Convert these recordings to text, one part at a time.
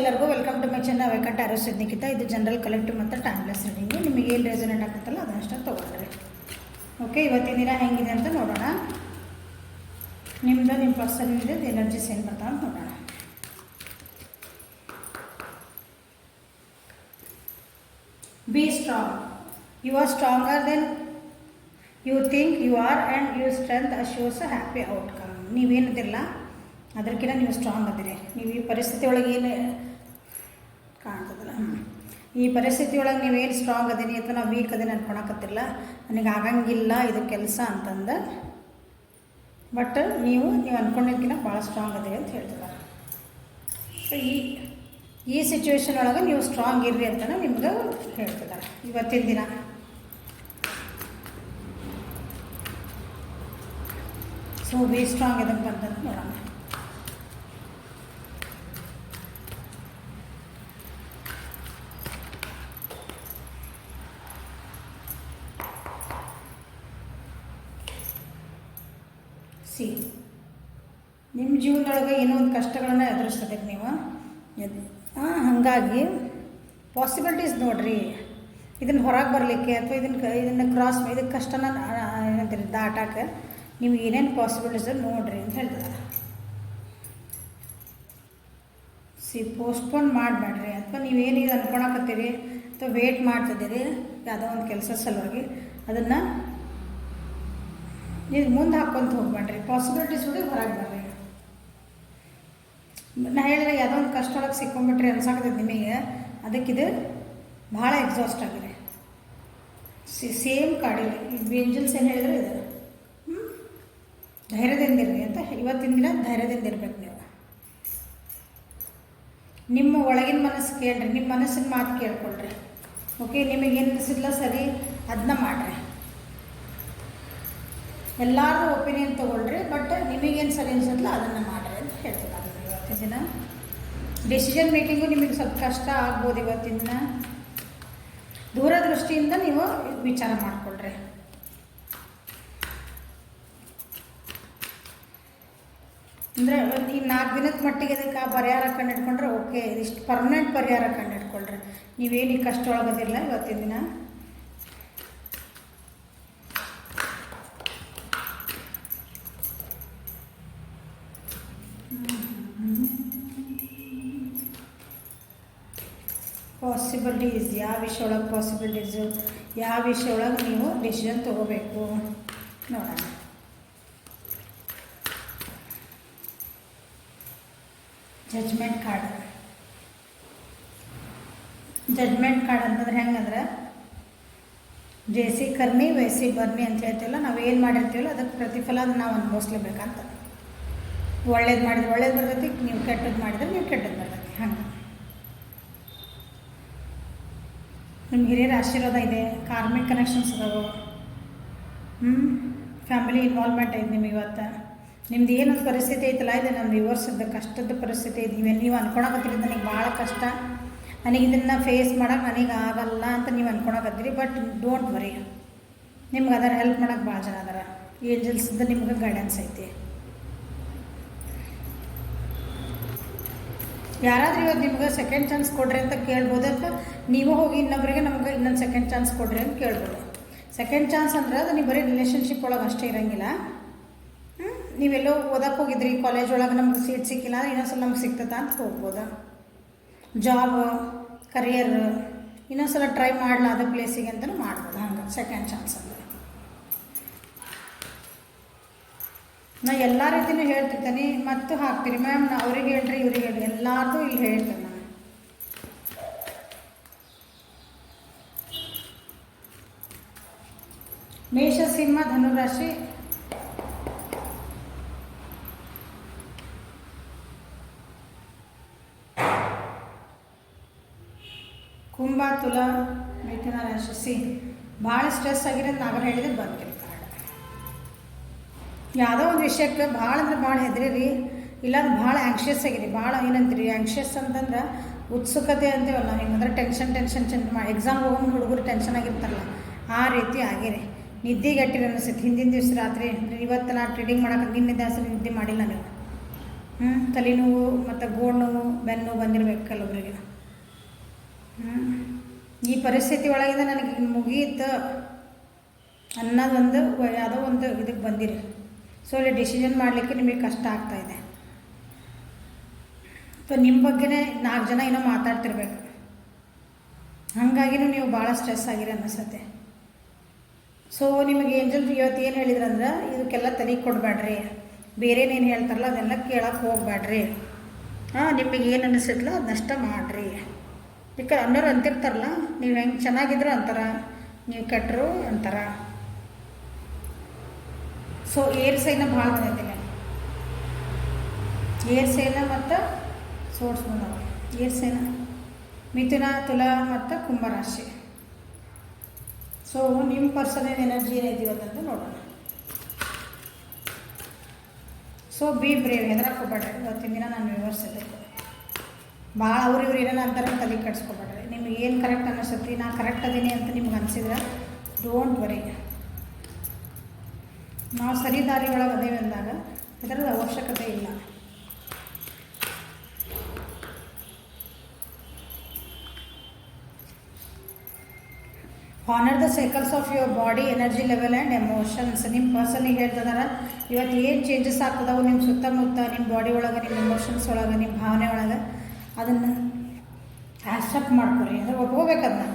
ಎಲ್ಲರಿಗೂ welcome to my channel welcome to ಆರೋಸ್ ನಿಖಿತ. ಇದು ಜನರಲ್ ಕಲೆಕ್ಟಿವ್ ಮತ್ತು ಟೈಮ್ಲೆಸ್ ರೀಡಿಂಗು. ನಿಮಗೆ ಏನು ರೆಸೊನೇಟ್ ಆಗುತ್ತಲ್ಲ ಅದನ್ನಷ್ಟು ತೊಗೊಳ್ರಿ. ಓಕೆ, ಇವತ್ತಿನ ದಿನ ಹೆಂಗಿದೆ ಅಂತ ನೋಡೋಣ. ನಿಮ್ಮ ಪರ್ಸನಲ್ ಎನರ್ಜೀಸ್ ಏನು ಬರ್ತಾವೆ ಅಂತ ನೋಡೋಣ. Be strong. You are stronger than you think you are and your strength assures a happy outcome. ನೀವೇನಿದಿಲ್ಲ ಅದಕ್ಕಿಂತ ನೀವು ಸ್ಟ್ರಾಂಗ್ ಅದಿರಿ. ನೀವು ಈ ಪರಿಸ್ಥಿತಿ ಒಳಗೆ ಏನು ಕಾಣ್ತದಲ್ಲ, ಈ ಪರಿಸ್ಥಿತಿ ಒಳಗೆ ನೀವೇನು ಸ್ಟ್ರಾಂಗ್ ಅದೀನಿ ಅಥವಾ ನಾವು ವೀಕ್ ಅದೀನಿ ಅನ್ಕೊಳಕತ್ತಿಲ್ಲ. ನನಗೆ ಆಗಂಗಿಲ್ಲ ಇದು ಕೆಲಸ ಅಂತಂದು, ಬಟ್ ನೀವು ಅಂದ್ಕೊಂಡಿದ್ದಕ್ಕಿಂತ ಭಾಳ ಸ್ಟ್ರಾಂಗ್ ಅದಿರಿ ಅಂತ ಹೇಳ್ತಿದ್ದಾರೆ. ಸೊ ಈ ಸಿಚುವೇಶನ್ ಒಳಗೆ ನೀವು ಸ್ಟ್ರಾಂಗ್ ಇರ್ರಿ ಅಂತ ನಿಮ್ಗೆ ಹೇಳ್ತಿದ್ದಾರೆ ಇವತ್ತಿನ ದಿನ. ಸೊ ಬಿ ಸ್ಟ್ರಾಂಗ್ ಇದನ್ನು ಬಂತಂತ ನೋಡೋಣ. ನಿಮ್ಮ ಜೀವನದೊಳಗೆ ಏನೋ ಒಂದು ಕಷ್ಟಗಳನ್ನು ಎದುರಿಸ್ತದೆ ನೀವು. ಹಾಗಾಗಿ ಪಾಸಿಬಿಲಿಟೀಸ್ ನೋಡಿರಿ. ಇದನ್ನು ಹೊರಗೆ ಬರಲಿಕ್ಕೆ ಅಥವಾ ಇದನ್ನು ಕ್ರಾಸ್ ಇದಕ್ಕೆ ಕಷ್ಟನ ಏನಂತೀರಿ ದಾಟಾಕೆ ನೀವು ಏನೇನು ಪಾಸಿಬಿಲಿಟೀಸ್ ನೋಡಿರಿ ಅಂತ ಹೇಳ್ತಾರೆ. ಪೋಸ್ಟ್ಪೋನ್ ಮಾಡಬೇಡ್ರಿ. ಅಥವಾ ನೀವೇನು ಇದು ಅನ್ಕೊಳಕತ್ತೀರಿ ಅಥವಾ ವೇಟ್ ಮಾಡ್ತಿದ್ದೀರಿ ಯಾವುದೋ ಒಂದು ಕೆಲಸ ಸಲುವಾಗಿ, ಅದನ್ನು ನೀವು ಮುಂದೆ ಹಾಕ್ಕೊಂತ ಹೋಗ್ಬೇಡ್ರಿ. ಪಾಸಿಬಿಲಿಟೀಸ್ ನೋಡಿ ಹೊರಗೆ ಬರ್ರಿ. ನಾ ಹೇಳಿದ್ರೆ ಯಾವುದೋ ಒಂದು ಕಷ್ಟ ಒಳಗೆ ಸಿಕ್ಕೊಂಡ್ಬಿಟ್ರಿ ಅನ್ಸಾಕತ್ತೈತೆ ನಿಮಗೆ, ಅದಕ್ಕಿದು ಭಾಳ ಎಕ್ಸಾಸ್ಟ್ ಆಗಿದೆ. ಸೇಮ್ ಕಾಡಿಲ್ಲ ಏಂಜಲ್ಸ್ ಏನು ಹೇಳಿದ್ರೆ ಇದು ಧೈರ್ಯದಿಂದಿರ್ರಿ ಅಂತ. ಇವತ್ತಿನ ದಿನ ಧೈರ್ಯದಿಂದ ಇರ್ಬೇಕು ನೀವು. ನಿಮ್ಮ ಒಳಗಿನ ಮನಸ್ಸು ಕೇಳ್ರಿ, ನಿಮ್ಮ ಮನಸ್ಸಿನ ಮಾತು ಕೇಳ್ಕೊಳ್ರಿ. ಓಕೆ, ನಿಮಗೇನು ಅನಿಸಿಲ್ಲ ಸರಿ ಅದನ್ನ ಮಾಡಿರಿ. ಎಲ್ಲರೂ ಒಪಿನಿಯನ್ ತೊಗೊಳ್ರಿ, ಬಟ್ ನಿಮಗೇನು ಸರಿ ಅನ್ಸತ್ತಲ್ಲ ಅದನ್ನು ಮಾಡಿರಿ ಅಂತ ಹೇಳ್ತಿದ್ದಾರೆ ಇವತ್ತಿನ ದಿನ. ಡಿಸಿಷನ್ ಮೇಕಿಂಗು ನಿಮಗೆ ಸ್ವಲ್ಪ ಕಷ್ಟ ಆಗ್ಬೋದು ಇವತ್ತಿನ ದಿನ. ದೂರದೃಷ್ಟಿಯಿಂದ ನೀವು ವಿಚಾರ ಮಾಡಿಕೊಳ್ರಿ. ಅಂದರೆ ಈ 4 ದಿನದ ಮಟ್ಟಿಗೆ ಅದಕ್ಕೆ ಆ ಪರಿಹಾರ ಕಂಡಿಡ್ಕೊಂಡ್ರೆ ಓಕೆ, ಇಷ್ಟು ಪರ್ಮನೆಂಟ್ ಪರಿಹಾರ ಕಂಡಿಡ್ಕೊಳ್ರಿ. ನೀವೇನು ಈ ಕಷ್ಟ ಒಳಗೋದಿಲ್ಲ ಇವತ್ತಿನ ದಿನ. ಪಾಸಿಬಿಲಿಟೀಸ್, ಯಾವ ವಿಷಯ ಒಳಗೆ ಪಾಸಿಬಿಲಿಟೀಸು, ಯಾವ ವಿಷಯ ಒಳಗೆ ನೀವು ಡಿಸಿಷನ್ ತೊಗೋಬೇಕು ನೋಡೋಣ. Judgment card. ಜಡ್ಜ್ಮೆಂಟ್ ಕಾರ್ಡ್ ಅಂತಂದ್ರೆ ಹೆಂಗಂದ್ರೆ ಜೇಸಿ ಕರ್ಮಿ ವೈಸಿ ಬರ್ಮಿ ಅಂತ ಹೇಳ್ತೀವಲ್ಲ, ನಾವು ಏನು ಮಾಡಿರ್ತೀವಲ್ಲ ಅದಕ್ಕೆ ಪ್ರತಿಫಲ ಅದನ್ನು ನಾವು ಅನುಭವಿಸ್ಲೇಬೇಕಂತ. ಒಳ್ಳೇದು ಮಾಡಿದ್ರೆ ಒಳ್ಳೇದು ಬರ್ತೈತಿ, ನೀವು ಕೆಟ್ಟದ್ದು ಮಾಡಿದ್ರೆ ನೀವು ಕೆಟ್ಟದ್ದು ಬರ್ತೈತಿ. ಹಂಗೆ ನಿಮ್ಮ ಹಿರಿಯರ ಆಶೀರ್ವಾದ ಇದೆ, ಕಾರ್ಮಿಕ್ ಕನೆಕ್ಷನ್ಸ್ ಅದಾವೆ, ಫ್ಯಾಮಿಲಿ ಇನ್ವಾಲ್ವ್ಮೆಂಟ್ ಐತೆ ನಿಮಗೆ ಇವತ್ತು. ನಿಮ್ದು ಏನೊಂದು ಪರಿಸ್ಥಿತಿ ಐತಲ್ಲ, ಇದೆ ನಮ್ಮ ವ್ಯೂವರ್ಸ್ದು ಕಷ್ಟದ ಪರಿಸ್ಥಿತಿ ಐತಿ. ನೀವು ಅನ್ಕೊಳಕತ್ತೀರಿ ನನಗೆ ಭಾಳ ಕಷ್ಟ, ನನಗೆ ಇದನ್ನು ಫೇಸ್ ಮಾಡೋಕೆ ನನಗೆ ಆಗಲ್ಲ ಅಂತ ನೀವು ಅನ್ಕೊಳಕತ್ತೀರಿ. ಬಟ್ ಡೋಂಟ್ ವರಿ, ನಿಮ್ಗೆ ಅದರ ಹೆಲ್ಪ್ ಮಾಡೋಕೆ ಭಾಳ ಜನ ಅದಾರ. ಏಂಜಲ್ಸ್ದು ನಿಮ್ಗೆ ಗೈಡೆನ್ಸ್ ಐತಿ. ಯಾರಾದರೂ ಇವತ್ತು ನಿಮ್ಗೆ ಸೆಕೆಂಡ್ ಚಾನ್ಸ್ ಕೊಡ್ರಿ ಅಂತ ಕೇಳ್ಬೋದು, ಅಥವಾ ನೀವು ಹೋಗಿ ಇನ್ನೊಬ್ಬರಿಗೆ ನಮ್ಗೆ ಇನ್ನೊಂದು ಸೆಕೆಂಡ್ ಚಾನ್ಸ್ ಕೊಡ್ರಿ ಅಂತ ಕೇಳ್ಬೋದು. ಸೆಕೆಂಡ್ ಚಾನ್ಸ್ ಅಂದ್ರೆ ಅದು ನೀವು ಬರೀ ರಿಲೇಷನ್ಶಿಪ್ ಒಳಗೆ ಅಷ್ಟೇ ಇರೋಂಗಿಲ್ಲ. ನೀವೆಲ್ಲೋ ಓದಕ್ಕೆ ಹೋಗಿದ್ರಿ, ಕಾಲೇಜ್ ಒಳಗೆ ನಮ್ಗೆ ಸೀಟ್ ಸಿಕ್ಕಿಲ್ಲ, ಇನ್ನೊಂದ್ಸಲ ನಮ್ಗೆ ಸಿಗ್ತದ ಅಂತ ಹೋಗ್ಬೋದು. ಜಾಬ್, ಕರಿಯರ್ ಇನ್ನೊಂದ್ಸಲ ಟ್ರೈ ಮಾಡಲ ಅದ ಪ್ಲೇಸಿಗೆ ಅಂತಲೂ ಮಾಡ್ಬೋದು. ಹಂಗೆ ಸೆಕೆಂಡ್ ಚಾನ್ಸ್ ಅಂದರೆ ನಾ ಎಲ್ಲ ರೀತಿಯೂ ಹೇಳ್ತಿರ್ತೀನಿ ಮತ್ತು ಹಾಕ್ತೀರಿ. ಮ್ಯಾಮ್ ನಾ ಅವ್ರಿಗೆ ಹೇಳ್ರಿ ಇವ್ರಿಗೆ ಹೇಳ್ರಿ ಎಲ್ಲಾರ್ದು ಇಲ್ಲಿ ಹೇಳ್ತೇನೆ ನಾನು. ಮೇಷ, ಸಿಂಹ, ಧನುರಾಶಿ, ಕುಂಭ, ತುಲ, ಮಿಥುನ ರಾಶಿ. ಭಾಳ ಸ್ಟ್ರೆಸ್ ಆಗಿರೋದು ನಾಗರ ಹೇಳಿದ್ರೆ ಬಂದಿರಿ ಕಾರ್ಡ್. ಯಾವುದೋ ಒಂದು ವಿಷಯಕ್ಕೆ ಭಾಳ ಅಂದ್ರೆ ಭಾಳ ಹೆದರಿರಿ, ಇಲ್ಲಾಂದ್ರೆ ಭಾಳ ಆ್ಯಂಕ್ಷಿಯಸ್ ಆಗಿರಿ. ಭಾಳ ಏನಂತೀರಿ ಆ್ಯಂಕ್ಷಿಯಸ್ ಅಂತಂದ್ರೆ ಉತ್ಸುಕತೆ ಅಂತೀವಲ್ಲ, ಹಿಂಗಂದ್ರೆ ಟೆನ್ಷನ್ ಮಾಡಿ ಎಕ್ಸಾಮ್ ಹೋಗೋದು ಹುಡುಗರು ಟೆನ್ಷನ್ ಆಗಿರ್ತಾರಲ್ಲ, ಆ ರೀತಿ ಆಗಿರಿ. ನಿದ್ದೆಗೆಟ್ಟಿರಿ ಅನಿಸುತ್ತೆ. ಹಿಂದಿನ ದಿವಸ ರಾತ್ರಿ ಇವತ್ತು ನಾನು ಟ್ರೇಡಿಂಗ್ ಮಾಡೋಕೆ ನಿನ್ನೆ ದಾಸರಿ ನಿದ್ದೆ ಮಾಡಿಲ್ಲ ನೀವು. ತಲೆನೋವು ಮತ್ತು ಗೋಣ್ ನೋವು ಬೆನ್ನು ನೋವು ಬಂದಿರಬೇಕು ಕೆಲವೊಬ್ಬರಿಗೆ. ಈ ಪರಿಸ್ಥಿತಿ ಒಳಗಿಂದ ನನಗೆ ಮುಗಿಯಿತು ಅನ್ನೋದೊಂದು ಯಾವುದೋ ಒಂದು ಇದಕ್ಕೆ ಬಂದಿರಿ. ಸೊ ಇಲ್ಲಿ ಡಿಸಿಷನ್ ಮಾಡಲಿಕ್ಕೆ ನಿಮಗೆ ಕಷ್ಟ ಆಗ್ತಾಯಿದೆ. ಸೊ ನಿಮ್ಮ ಬಗ್ಗೆನೇ 4 ಜನ ಏನೋ ಮಾತಾಡ್ತಿರ್ಬೇಕು. ಹಾಗಾಗಿನೂ ನೀವು ಭಾಳ ಸ್ಟ್ರೆಸ್ ಆಗಿರಿ ಅನ್ನಿಸುತ್ತೆ. ಸೊ ನಿಮಗೆ ಏಂಜಲ್ ಇವತ್ತು ಏನು ಹೇಳಿದ್ರಂದ್ರೆ, ಇದಕ್ಕೆಲ್ಲ ತಲೆ ಕೊಡಬೇಡ್ರಿ, ಬೇರೇನೇನು ಹೇಳ್ತಾರಲ್ಲ ಅದೆಲ್ಲ ಕೇಳಕ್ಕೆ ಹೋಗ್ಬೇಡ್ರಿ. ನಿಮಗೆ ಏನು ಅನ್ನಿಸುತ್ತಲ್ಲ ಅದನ್ನಷ್ಟ ಮಾಡಿರಿ. ಯಾಕಂದ್ರೆ ಅನ್ನೋರು ಅಂತಿರ್ತಾರಲ್ಲ, ನೀವು ಹೆಂಗೆ ಚೆನ್ನಾಗಿದ್ರು ಅಂತಾರ, ನೀವು ಕೆಟ್ಟರು ಅಂತಾರ. ಸೊ ಏರ್ ಸೈನ ಭಾಳ ಬಂದಿದ್ದೀನಿ. ಏರ್ ಸೈನ ಮತ್ತು ಸೋರ್ಸ್ ಬಂದವ. ಏರ್ ಸೈನ ಮಿಥುನ, ತುಲಾ ಮತ್ತು ಕುಂಭರಾಶಿ. ಸೊ ನಿಮ್ಮ ಪರ್ಸನಲ್ ಎನರ್ಜಿ ಏನೈತಿ ಇವತ್ತಂತ ನೋಡೋಣ. ಸೊ ಬಿ ಬ್ರೇವ್, ಹೆದರಕ್ಕೆ ಹೋಗ್ಬೇಡ್ರಿ. ಇವತ್ತಿನ ದಿನ ನಾನು ವಿವರಿಸಿದ್ದಕ್ಕೆ ಭಾಳ ಇವ್ರು ಏನೋ ಅಂತಾರೆ ತಲೆ ಕೆಡಿಸ್ಕೊಬೇಡ್ರಿ. ನಿಮ್ಗೆ ಏನು ಕರೆಕ್ಟ್ ಅನ್ನಿಸುತ್ತೆ, ನಾ ಕರೆಕ್ಟ್ ಅದೀನಿ ಅಂತ ನಿಮ್ಗೆ ಅನಿಸಿದ್ರೆ ಡೋಂಟ್ ವರಿ. ನಾವು ಸರಿ ದಾರಿ ಒಳಗೆ ಅದೇವೆ ಅಂದಾಗ ಇದರದ ಅವಶ್ಯಕತೆ ಇಲ್ಲ. Honour the cycles of your body, energy level and emotions. ನಿಮ್ಮ ಪರ್ಸನಿಗೆ ಹೇಳ್ತಿದಾರ ಇವತ್ತು ಏನು ಚೇಂಜಸ್ ಆಗ್ತದವು ನಿಮ್ಮ ಸುತ್ತಮುತ್ತ, ನಿಮ್ಮ ಬಾಡಿ ಒಳಗೆ, ನಿಮ್ಮ ಎಮೋಷನ್ಸ್ ಒಳಗೆ, ನಿಮ್ಮ ಭಾವನೆ ಒಳಗೆ, ಅದನ್ನು ಆಕ್ಸೆಪ್ಟ್ ಮಾಡ್ಕೊರಿ. ಅಂದರೆ ಒಪ್ಕೋಬೇಕು. ಅದನ್ನ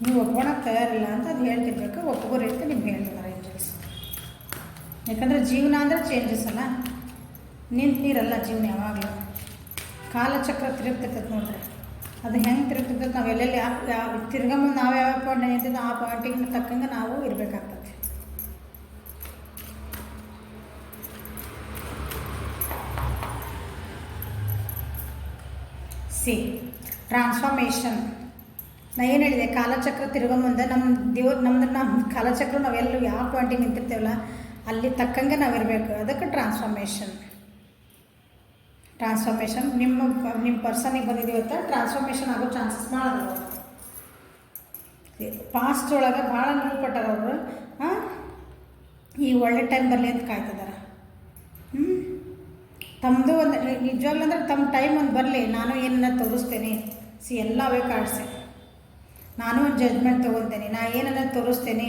ನೀವು ಒಪ್ಕೊಳಕ್ಕೆ ತಯಾರಿಲ್ಲ ಅಂತ ಅದು ಹೇಳ್ತಿರ್ಬೇಕು. ಒಪ್ಕೋರಿ ಅಂತ ನಿಮ್ಗೆ ಹೇಳ್ತಿದ್ದಾರೆ ಏಂಜಲ್ಸ್. ಯಾಕಂದರೆ ಜೀವನ ಅಂದರೆ ಚೇಂಜಸ್ ಅಲ್ಲ, ನಿಂತಿರಲ್ಲ ಜೀವನ ಯಾವಾಗಲೂ. ಕಾಲಚಕ್ರ ತಿರುಗ್ತಿರ್ತದೆ ನೋಡ್ರಿ, ಅದು ಹೆಂಗೆ ತಿರುಗ್ತಿರ್ತದೆ, ನಾವು ಎಲ್ಲೆಲ್ಲಿ ಯಾವ ತಿರ್ಗಂಬಂದು ನಾವು ಯಾವ ಪಾಯಿಂಟ್ ನಿಂತಿದ್ದು ಆ ಪಾಯಿಂಟಿಗೆ ತಕ್ಕಂಗೆ ನಾವು ಇರಬೇಕಾಗ್ತದೆ. C transformation. ನಾ ಏನು ಹೇಳಿದೆ, ಕಾಲಚಕ್ರ ತಿರುಗಂಬಂದು ನಮ್ಮ ಕಾಲಚಕ್ರ ನಾವೆಲ್ಲೂ ಯಾವ ಪಾಯಿಂಟಿಗೆ ನಿಂತಿರ್ತೇವಲ್ಲ ಅಲ್ಲಿ ತಕ್ಕಂಗೆ ನಾವು ಇರಬೇಕು. ಅದಕ್ಕೆ ಟ್ರಾನ್ಸ್ಫಾರ್ಮೇಷನ್. ನಿಮ್ಮ ಪರ್ಸನಿಗೆ ಬಂದಿದ್ದೀವತ್ತ ಟ್ರಾನ್ಸ್ಫಾರ್ಮೇಷನ್ ಆಗೋ ಚಾನ್ಸಸ್ ಭಾಳ ಅದಾವ. ಪಾಸ್ಟ್ ಒಳಗೆ ಭಾಳ ನೋವು ಕೊಟ್ಟಾರ ಅವರು. ಈ ಒಳ್ಳೆ ಟೈಮ್ ಬರಲಿ ಅಂತ ಕಾಯ್ತಿದ್ದಾರೆ. ತಮ್ಮದು ಒಂದು ನಿಜವಾಗ್ಲೂ ಅಂದ್ರೆ ತಮ್ಮ ಟೈಮ್ ಒಂದು ಬರಲಿ, ನಾನು ಏನನ್ನ ತೋರಿಸ್ತೇನೆ. ಎಲ್ಲ ಅವೇ ಕಾಡ್ಸೆ, ನಾನು ಒಂದು ಜಡ್ಜ್ಮೆಂಟ್ ತೊಗೊತೇನೆ, ನಾ ಏನನ್ನ ತೋರಿಸ್ತೇನೆ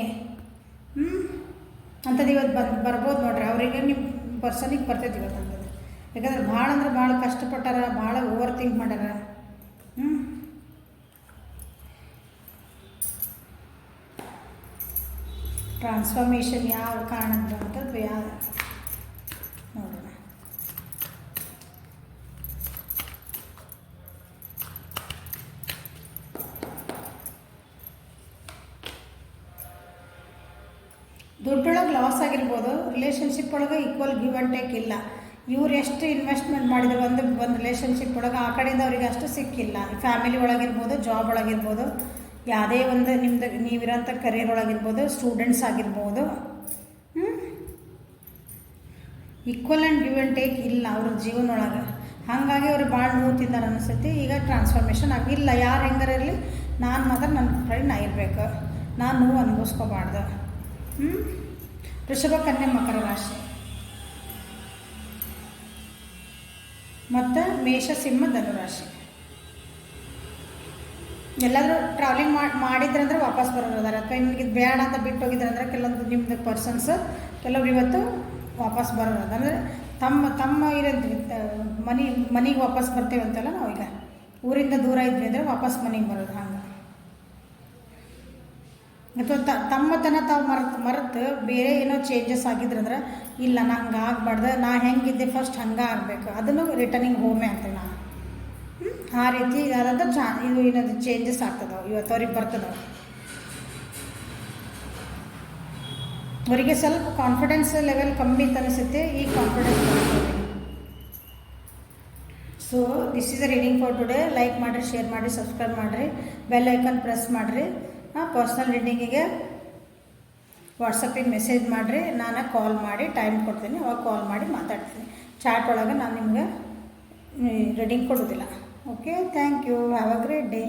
ಅಂಥದ್ದು ಇವತ್ತು ಬರ್ಬೋದು ನೋಡ್ರಿ. ಅವರಿಗೆ ನಿಮ್ಮ ಪರ್ಸನಿಗೆ ಬರ್ತೈತಿ ಇವತ್ತು ಅಂಥದ್ದು. ಯಾಕಂದ್ರೆ ಭಾಳ ಅಂದ್ರೆ ಭಾಳ ಕಷ್ಟಪಟ್ಟಾರ, ಭಾಳ ಓವರ್ ಥಿಂಕ್ ಮಾಡ್ಯಾರ. ಟ್ರಾನ್ಸ್ಫಾರ್ಮೇಷನ್ ಯಾವ ಕಾರಣಕ್ಕೆ ಬಂತದ್ದು ಯಾವ ನೋಡೋಣ. ದುಡ್ಡೊಳಗೆ ಲಾಸ್ ಆಗಿರ್ಬೋದು, ರಿಲೇಷನ್ಶಿಪ್ ಒಳಗೆ ಈಕ್ವಲ್ ಗಿವ್ ಆ್ಯಂಡ್ ಟೇಕ್ ಇಲ್ಲ. ಇವ್ರು ಎಷ್ಟು ಇನ್ವೆಸ್ಟ್ಮೆಂಟ್ ಮಾಡಿದ್ರು ಒಂದು ರಿಲೇಷನ್ಶಿಪ್ ಒಳಗೆ, ಆ ಕಡೆಯಿಂದ ಅವರಿಗೆ ಅಷ್ಟು ಸಿಕ್ಕಿಲ್ಲ. ಫ್ಯಾಮಿಲಿ ಒಳಗಿರ್ಬೋದು, ಜಾಬ್ ಒಳಗಿರ್ಬೋದು, ಯಾವುದೇ ಒಂದು ನಿಮ್ದು ನೀವಿರೋಂಥ ಕರಿಯರ್ ಒಳಗಿರ್ಬೋದು, ಸ್ಟೂಡೆಂಟ್ಸ್ ಆಗಿರ್ಬೋದು, equal and give and take ಇಲ್ಲ ಅವ್ರ ಜೀವನ ಒಳಗೆ. ಹಾಗಾಗಿ ಅವ್ರು ಭಾಳ ನೋವು ತಿಂದಾರ ಅನಿಸುತ್ತೆ. ಈಗ ಟ್ರಾನ್ಸ್ಫಾರ್ಮೇಷನ್ ಆಗಿಲ್ಲ. ಯಾರು ಹೆಂಗಾರ ಇರಲಿ, ನಾನು ಮಾತ್ರ ನನ್ನ ಫ್ರೆಂಡ್ ನಾ ಇರಬೇಕು, ನಾನು ನೋವು ಅನುಭವಿಸ್ಕೋಬಾರ್ದು. ವೃಷಭ, ಕನ್ಯಾ, ಮಕರ ರಾಶಿ ಮತ್ತು ಮೇಷ, ಸಿಂಹ, ಧನುರಾಶಿ. ಎಲ್ಲಾದರೂ ಟ್ರಾವೆಲಿಂಗ್ ಮಾಡಿದ್ರಂದ್ರೆ ವಾಪಸ್ ಬರೋದಾರ, ಅಥವಾ ನಿಮಗೆ ಇದು ಬೇಡ ಅಂತ ಬಿಟ್ಟು ಹೋಗಿದ್ರಂದ್ರೆ ಕೆಲವೊಂದು ನಿಮ್ಮದು ಪರ್ಸನ್ಸ್ ಕೆಲವ್ರು ಇವತ್ತು ವಾಪಸ್ ಬರೋದು. ಅಂದರೆ ತಮ್ಮ ಇರೋದು ಮನೆಗೆ ವಾಪಸ್ ಬರ್ತೇವೆ ಅಂತಲ್ಲ ನಾವೀಗ, ಊರಿಂದ ದೂರ ಇದ್ವಿ ಅಂದರೆ ವಾಪಸ್ ಮನೆಗೆ ಬರೋದು. ಹಂಗೆ ಅಥವಾ ತಮ್ಮತನ ತಾವು ಮರೆತು ಬೇರೆ ಏನೋ ಚೇಂಜಸ್ ಆಗಿದ್ರಂದ್ರೆ ಇಲ್ಲ, ನಾ ಹಂಗೆ ಆಗಬಾರ್ದು, ನಾ ಹೆಂಗಿದ್ದೆ ಫಸ್ಟ್ ಹಂಗೆ ಆಗಬೇಕು, ಅದನ್ನು ರಿಟರ್ನಿಂಗ್ ಹೋಮೆ ಅಂತ ನಾನು ಆ ರೀತಿ ಯಾರಾದ್ರೂ ಇದು ಏನಾದ್ರು ಚೇಂಜಸ್ ಆಗ್ತದವು ಇವತ್ತು ಅವ್ರಿಗೆ ಬರ್ತದವು. ಅವರಿಗೆ ಸ್ವಲ್ಪ ಕಾನ್ಫಿಡೆನ್ಸ್ ಲೆವೆಲ್ ಕಮ್ಮಿ ಅಂತ ಅನಿಸುತ್ತೆ. ಈ ಕಾನ್ಫಿಡೆನ್ಸ್ ಬರ್ತದೆ. So this is a reading for today. Like ಮಾಡಿರಿ, ಶೇರ್ ಮಾಡಿರಿ, ಸಬ್ಸ್ಕ್ರೈಬ್ ಮಾಡಿರಿ, ಬೆಲ್ ಐಕನ್ ಪ್ರೆಸ್ ಮಾಡಿರಿ. ಪರ್ಸ್ನಲ್ ರೀಡಿಂಗಿಗೆ ವಾಟ್ಸಪ್ಪಿಗೆ ಮೆಸೇಜ್ ಮಾಡಿರಿ, ನಾನು ಕಾಲ್ ಮಾಡಿ ಟೈಮ್ ಕೊಡ್ತೀನಿ, ಅವಾಗ ಕಾಲ್ ಮಾಡಿ ಮಾತಾಡ್ತೀನಿ. ಚಾಟ್ ಒಳಗೆ ನಾನು ನಿಮಗೆ ರೀಡಿಂಗ್ ಕೊಡೋದಿಲ್ಲ. Okay, thank you, have a great day.